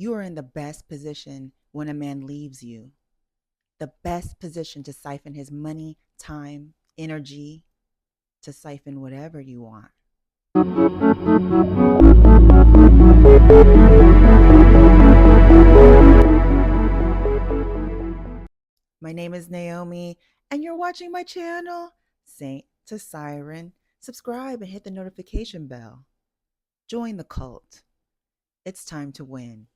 You are in the best position when a man leaves you, the best position to siphon his money, time, energy, to siphon whatever you want. My name is Naomi, and you're watching my channel, Saint to Siren. Subscribe and hit the notification bell. Join the cult. It's time to win.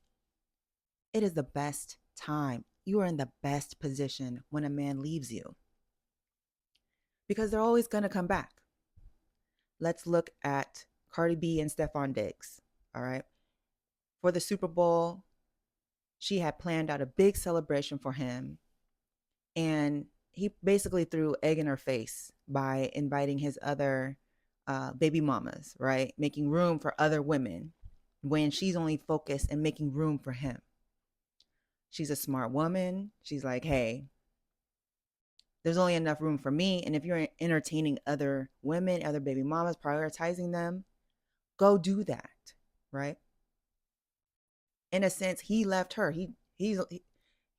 It is the best time. You are in the best position when a man leaves you because they're always going to come back. Let's look at Cardi B and Stefon Diggs. All right. For the Super Bowl, she had planned out a big celebration for him. And he basically threw egg in her face by inviting his other baby mamas, right? Making room for other women when she's only focused and making room for him. She's a smart woman. She's like, hey, there's only enough room for me. And if you're entertaining other women, other baby mamas, prioritizing them, go do that, right? In a sense, he left her. He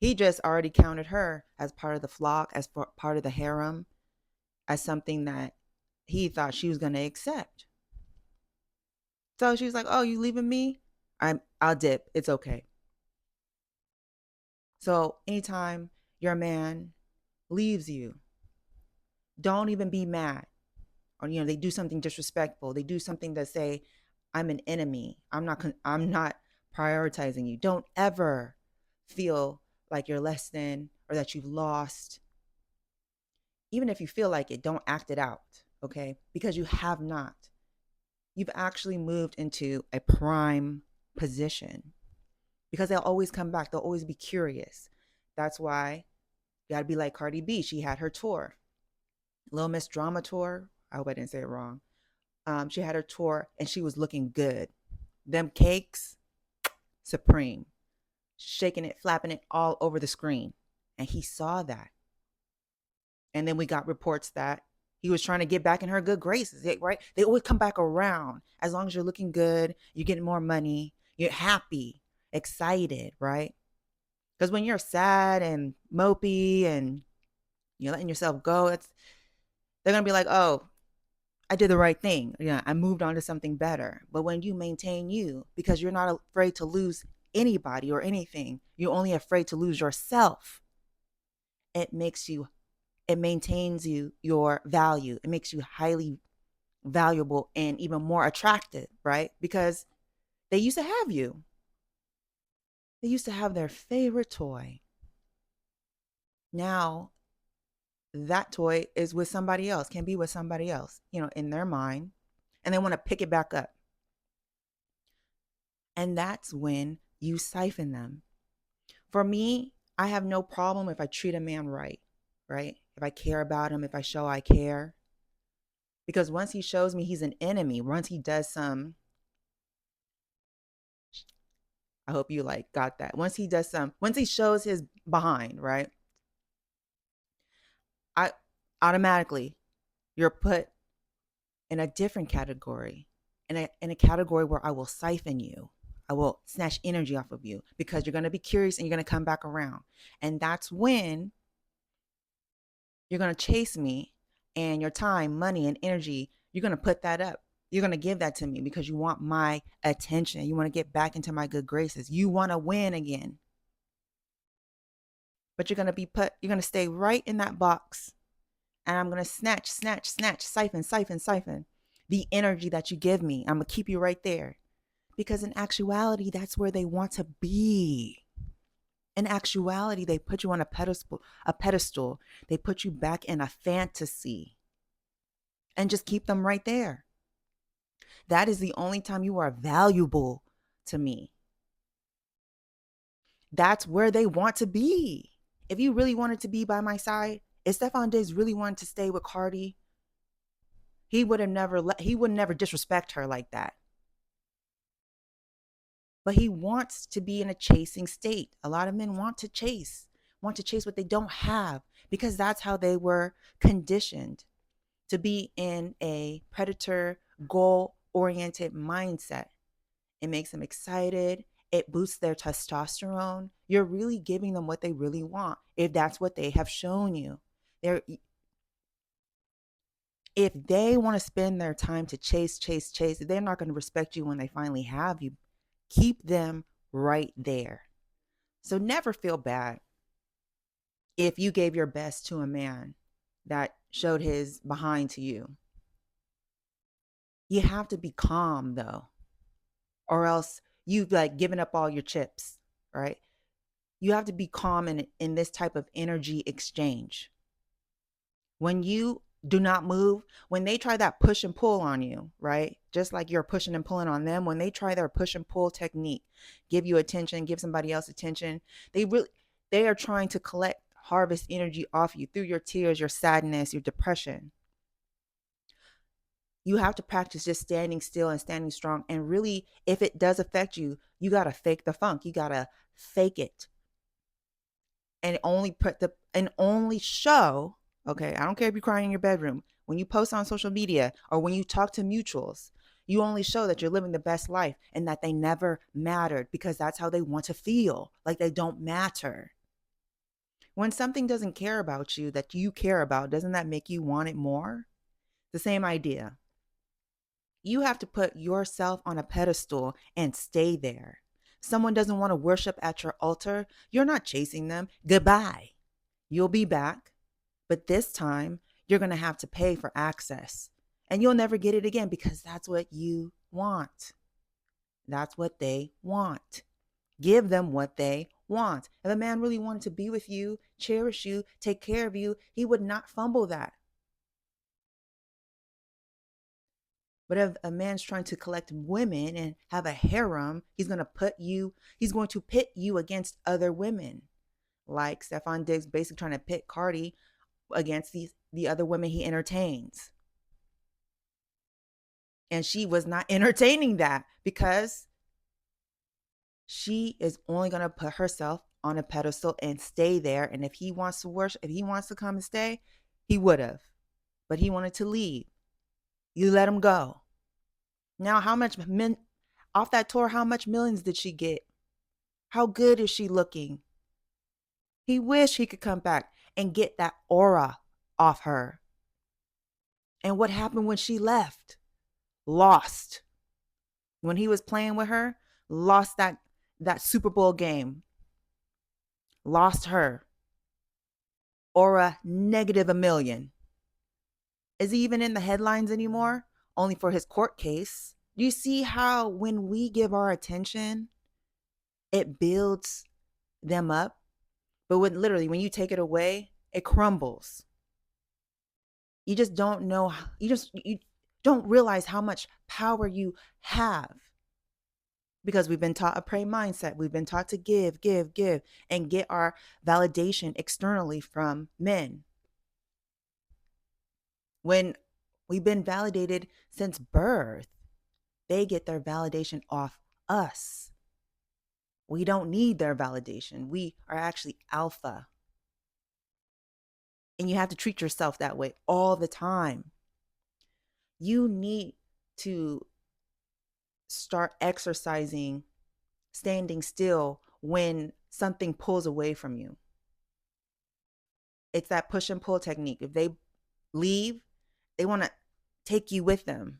just already counted her as part of the flock, as part of the harem, as something that he thought she was going to accept. So she was like, "Oh, you leaving me? I'll dip. It's okay." So anytime your man leaves you, don't even be mad. Or they do something disrespectful. They do something that say, "I'm an enemy. I'm not prioritizing you." Don't ever feel like you're less than or that you've lost. Even if you feel like it, don't act it out, okay? Because you have not. You've actually moved into a prime position because they'll always come back. They'll always be curious. That's why you got to be like Cardi B. She had her tour, Little Miss Drama tour. I hope I didn't say it wrong. She had her tour and she was looking good. Them cakes, supreme. Shaking it, flapping it all over the screen. And he saw that. And then we got reports that he was trying to get back in her good graces, right? They always come back around. As long as you're looking good, you're getting more money, you're happy, excited, right? Because when you're sad and mopey and you're letting yourself go, they're gonna be like, "Oh, I did the right thing. Yeah, I moved on to something better." But when you maintain you, because you're not afraid to lose anybody or anything, you're only afraid to lose yourself. It makes you, it maintains your value. It makes you highly valuable and even more attractive, right? Because they used to have you. They used to have their favorite toy. Now that toy is with somebody else, can be with somebody else, in their mind, and they want to pick it back up. And that's when you siphon them. For me, I have no problem if I treat a man right, right? If I care about him, if I show I care. Because once he shows me he's an enemy, once he does some, I hope you got that. Once he shows his behind, right? I automatically, you're put in a different category, in a category where I will siphon you. I will snatch energy off of you because you're going to be curious and you're going to come back around. And that's when you're going to chase me, and your time, money, and energy, you're going to put that up. You're going to give that to me because you want my attention. You want to get back into my good graces. You want to win again. But you're going to stay right in that box. And I'm going to snatch, siphon, the energy that you give me. I'm going to keep you right there. Because in actuality, that's where they want to be. In actuality, they put you on a pedestal. They put you back in a fantasy and just keep them right there. That is the only time you are valuable to me. That's where they want to be. If you really wanted to be by my side, if Stefon Diggs really wanted to stay with Cardi, he would never disrespect her like that. But he wants to be in a chasing state. A lot of men want to chase what they don't have, because that's how they were conditioned to be in a predator, goal oriented mindset. It makes them excited. it boosts their testosterone. You're really giving them what they really want if that's what they have shown you. They're If they want to spend their time to chase, chase, chase, they're not going to respect you when they finally have you. Keep them right there. So never feel bad if you gave your best to a man that showed his behind to you. You have to be calm though, or else you've like given up all your chips, right? You have to be calm in this type of energy exchange. When you do not move, when they try that push and pull on you, right? Just like you're pushing and pulling on them, when they try their push and pull technique, give you attention, give somebody else attention, they are trying to collect, harvest energy off you through your tears, your sadness, your depression. You have to practice just standing still and standing strong. And really, if it does affect you, you got to fake the funk. You got to fake it and only show. Okay, I don't care if you're crying in your bedroom. When you post on social media or when you talk to mutuals, you only show that you're living the best life and that they never mattered, because that's how they want to feel, like they don't matter. When something doesn't care about you that you care about, doesn't that make you want it more? The same idea. You have to put yourself on a pedestal and stay there. Someone doesn't want to worship at your altar, you're not chasing them. Goodbye. You'll be back, but this time you're going to have to pay for access. And you'll never get it again, because that's what you want. That's what they want. Give them what they want. If a man really wanted to be with you, cherish you, take care of you, he would not fumble that. But if a man's trying to collect women and have a harem, he's going to pit you against other women. Like Stefon Diggs basically trying to pit Cardi against the other women he entertains. And she was not entertaining that, because she is only going to put herself on a pedestal and stay there. And if he wants to worship, if he wants to come and stay, he would have. But he wanted to leave. You let him go. Now, off that tour, how much millions did she get? How good is she looking? He wished he could come back and get that aura off her. And what happened when she left? Lost. When he was playing with her, lost that Super Bowl game. Lost her. Aura negative $1 million. Is he even in the headlines anymore? Only for his court case. Do you see how when we give our attention, it builds them up? But when you take it away, it crumbles. You just don't know. You don't realize how much power you have, because we've been taught a prey mindset. We've been taught to give, and get our validation externally from men. When we've been validated since birth, they get their validation off us. We don't need their validation. We are actually alpha. And you have to treat yourself that way all the time. You need to start exercising standing still when something pulls away from you. It's that push and pull technique. If they leave, they want to take you with them.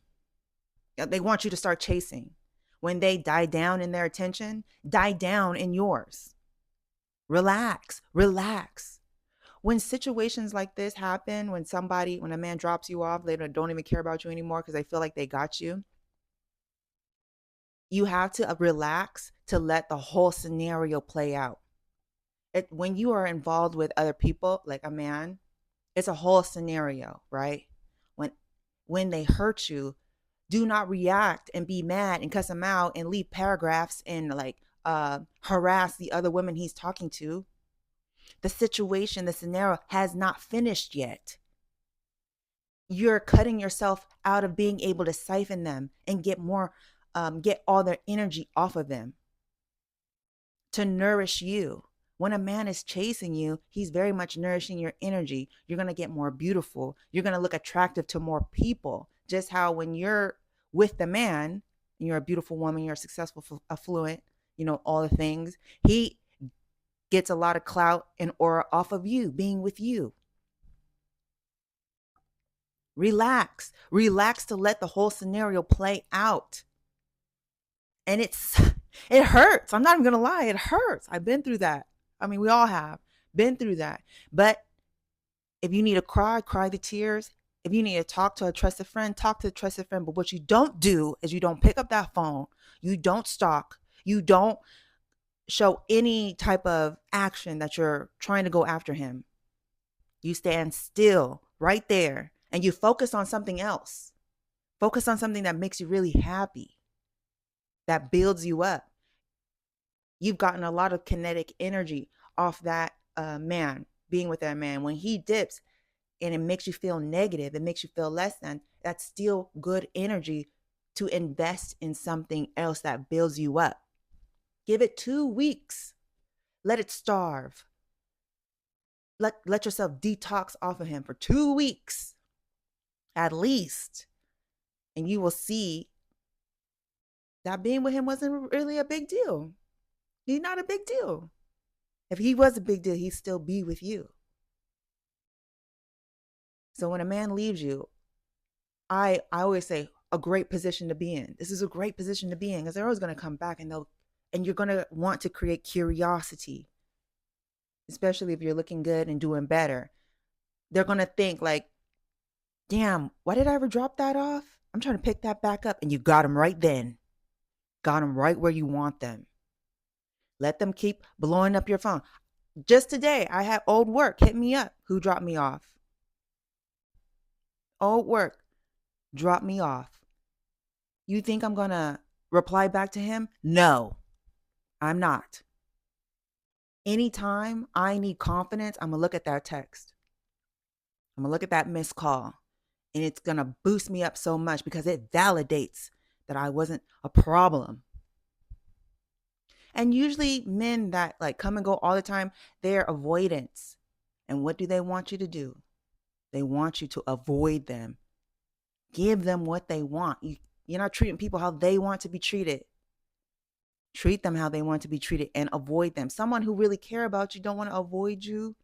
They want you to start chasing. When they die down in their attention, die down in yours. Relax. When situations like this happen, when a man drops you off, they don't even care about you anymore because they feel like they got you. You have to relax to let the whole scenario play out. When you are involved with other people, like a man, it's a whole scenario, right? When they hurt you, do not react and be mad and cuss them out and leave paragraphs and harass the other women he's talking to. The situation, the scenario has not finished yet. You're cutting yourself out of being able to siphon them and get all their energy off of them to nourish you. When a man is chasing you, he's very much nourishing your energy. You're going to get more beautiful. You're going to look attractive to more people. Just how when you're with the man, and you're a beautiful woman, you're successful, affluent, all the things. He gets a lot of clout and aura off of you being with you. Relax to let the whole scenario play out. And it hurts. I'm not even gonna lie, it hurts. I've been through that. I mean, we all have been through that. But if you need to cry the tears. If you need to talk to a trusted friend, talk to a trusted friend. But what you don't do is you don't pick up that phone. You don't stalk. You don't show any type of action that you're trying to go after him. You stand still right there and you focus on something else. Focus on something that makes you really happy, that builds you up. You've gotten a lot of kinetic energy off that man, being with that man. When he dips, and it makes you feel negative, it makes you feel less than, that's still good energy to invest in something else that builds you up. Give it 2 weeks. Let it starve. Let yourself detox off of him for 2 weeks at least. And you will see that being with him wasn't really a big deal. He's not a big deal. If he was a big deal, he'd still be with you. So when a man leaves you, I always say a great position to be in. This is a great position to be in because they're always going to come back and you're going to want to create curiosity, especially if you're looking good and doing better. They're going to think like, damn, why did I ever drop that off? I'm trying to pick that back up. And you got them right then. Got them right where you want them. Let them keep blowing up your phone. Just today, I had old work hit me up. Who dropped me off? Old work dropped me off. You think I'm going to reply back to him? No, I'm not. Anytime I need confidence, I'm going to look at that text. I'm going to look at that missed call. And it's going to boost me up so much because it validates that I wasn't a problem. And usually men that like come and go all the time, they're avoidance. And what do they want you to do? They want you to avoid them. Give them what they want. You're not treating people how they want to be treated. Treat them how they want to be treated and avoid them. Someone who really care about you don't want to avoid you.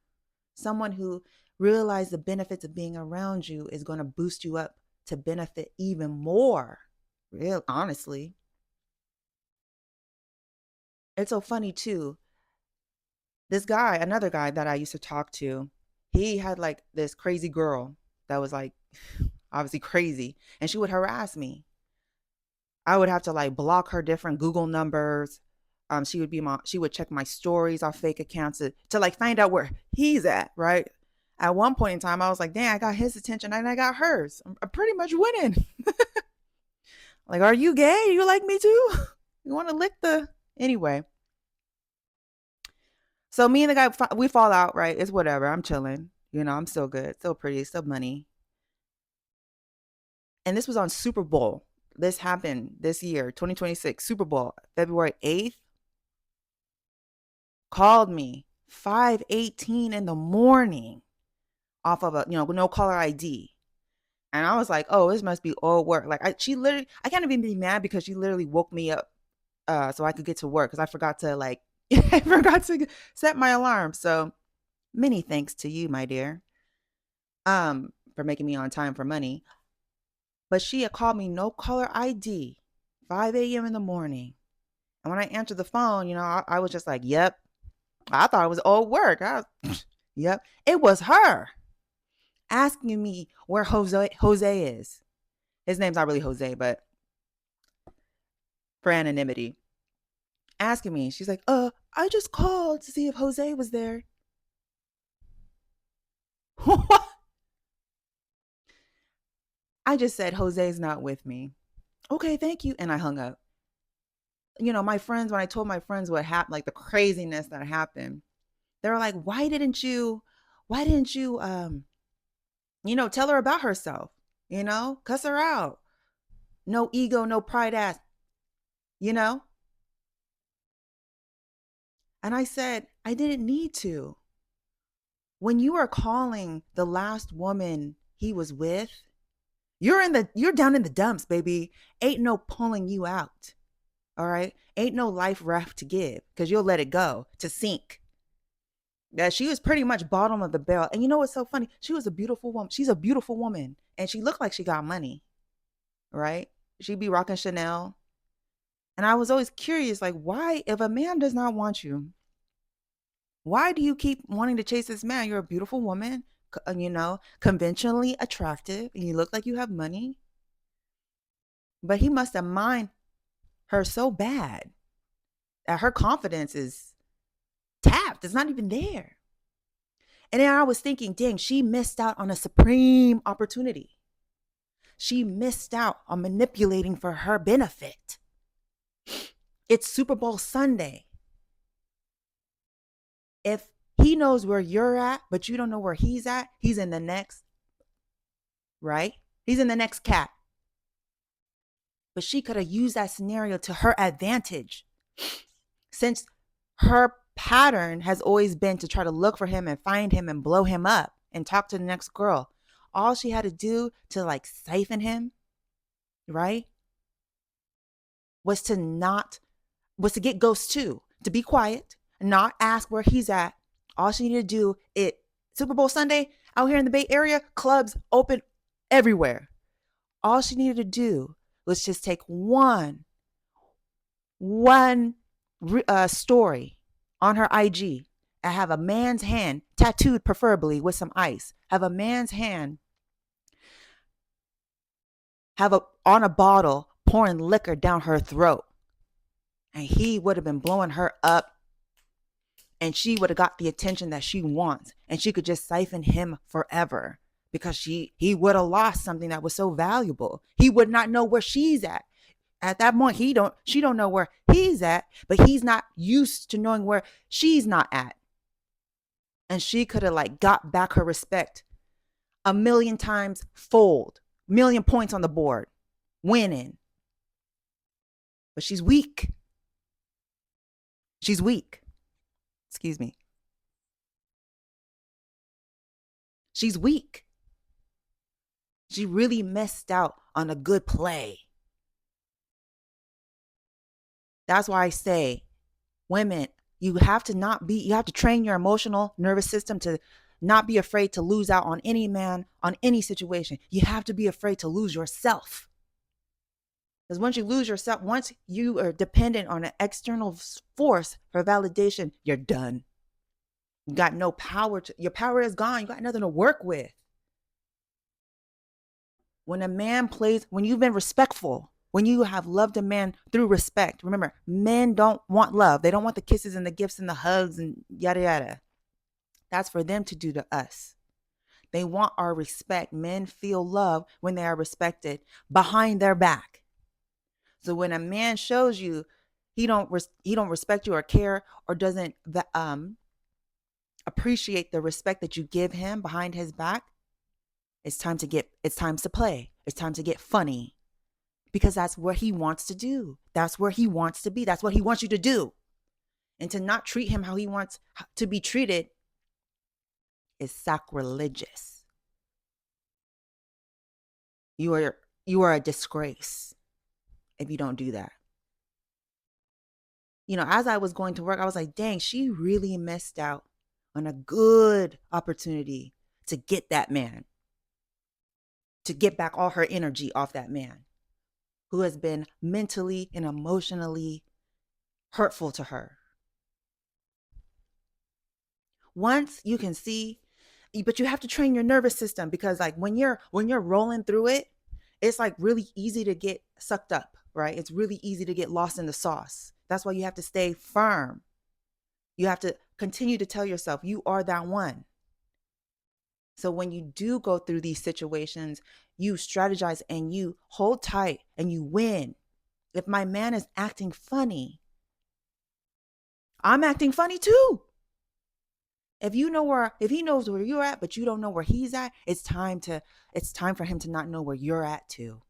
Someone who realizes the benefits of being around you is going to boost you up to benefit even more. Real, honestly. It's so funny too. This guy, another guy that I used to talk to, he had like this crazy girl that was like obviously crazy, and she would harass me. I would have to like block her different Google numbers. She would check my stories off fake accounts to like find out where he's at, right? At one point in time, I was like, dang, I got his attention and I got hers. I'm pretty much winning. Like, are you gay? You like me too? You want to lick the... Anyway. So me and the guy, we fall out, right? It's whatever. I'm chilling. I'm still good. Still pretty. Still money. And this was on Super Bowl. This happened this year, 2026, Super Bowl, February 8th. Called me 5:18 in the morning off of a, no caller ID. And I was like, oh, this must be all work. Like I can't even be mad because she literally woke me up so I could get to work because I forgot to I forgot to set my alarm. So many thanks to you, my dear, for making me on time for money. But she had called me no caller ID, 5 a.m. in the morning. And when I answered the phone, I was just like, yep. I thought it was old work. Yep. It was her asking me where Jose is. His name's not really Jose, but for anonymity. Asking me. She's like, I just called to see if Jose was there. What? I just said, Jose's not with me. Okay, thank you. And I hung up. My friends, when I told my friends what happened, like the craziness that happened, they were like, why didn't you, tell her about herself, cuss her out. No ego, no pride ass, And I said, I didn't need to. When you are calling the last woman he was with, you're down in the dumps, baby. Ain't no pulling you out. All right. Ain't no life raft to give because you'll let it go to sink. Yeah, she was pretty much bottom of the barrel. And you know what's so funny? She was a beautiful woman. She's a beautiful woman. And she looked like she got money, right? She'd be rocking Chanel. And I was always curious, like, why, if a man does not want you, why do you keep wanting to chase this man? You're a beautiful woman, conventionally attractive, and you look like you have money. But he must have mined her so bad that her confidence is tapped. It's not even there. And then I was thinking, dang, she missed out on a supreme opportunity. She missed out on manipulating for her benefit. It's Super Bowl Sunday. If he knows where you're at, but you don't know where he's at, he's in the next, right? He's in the next cat. But she could have used that scenario to her advantage. Since her pattern has always been to try to look for him and find him and blow him up and talk to the next girl. All she had to do to like siphon him, right? Was to get Ghost 2, to be quiet, not ask where he's at. All she needed to do, Super Bowl Sunday, out here in the Bay Area, clubs open everywhere. All she needed to do was just take one story on her IG and have a man's hand, tattooed preferably with some ice, have a man's hand on a bottle pouring liquor down her throat. And he would have been blowing her up, and she would have got the attention that she wants, and she could just siphon him forever because he would have lost something that was so valuable. He would not know where she's at. At that point, she don't know where he's at, but he's not used to knowing where she's not at. And she could have like got back her respect a million times fold, million points on the board, winning. But she's weak. She's weak. Excuse me. She's weak. She really missed out on a good play. That's why I say, women, you have to train your emotional nervous system to not be afraid to lose out on any man, on any situation. You have to be afraid to lose yourself. Because once you lose yourself, once you are dependent on an external force for validation, you're done. You got no power. Your power is gone. You got nothing to work with. When you've been respectful, when you have loved a man through respect, remember, men don't want love. They don't want the kisses and the gifts and the hugs and yada, yada. That's for them to do to us. They want our respect. Men feel love when they are respected behind their back. So when a man shows you he don't respect you or care or doesn't appreciate the respect that you give him behind his back, it's time to play. It's time to get funny, because that's what he wants to do. That's where he wants to be. That's what he wants you to do. And to not treat him how he wants to be treated is sacrilegious. You are a disgrace if you don't do that. As I was going to work, I was like, dang, she really missed out on a good opportunity to get that man, to get back all her energy off that man who has been mentally and emotionally hurtful to her. Once you can see, but you have to train your nervous system, because like when you're rolling through it, it's like really easy to get sucked up, right? It's really easy to get lost in the sauce. That's why you have to stay firm. You have to continue to tell yourself you are that one. So when you do go through these situations, you strategize and you hold tight and you win. If my man is acting funny, I'm acting funny too. If he knows where you're at, but you don't know where he's at, it's time for him to not know where you're at too.